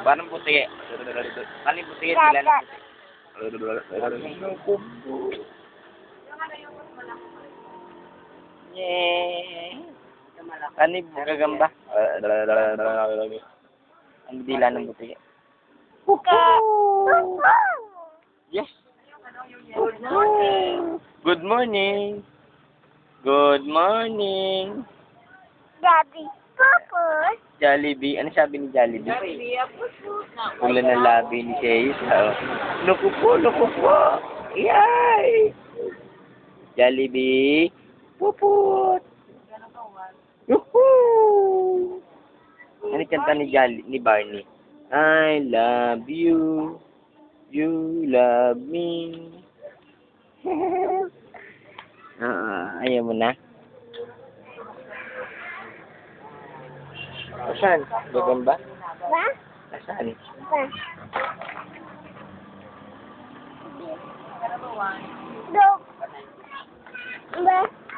Paano puti? Paano puti? Sila ng puti. Yay! Ano yung gagamba? Ang dila ng puti. Buka. Yes! Good morning! Good morning! Good morning! Daddy. Papa. Jollibee. Ano sabi ni Jollibee? Pula na labi ni Chase. Naku po, naku po. Yay! Jollibee. Puput. Yuhuu! Ano kanta ni Barney? I love you. You love me. Ayaw mo na? Saan? Gagamba? Ba? Saan? Ba? Dog. Ba?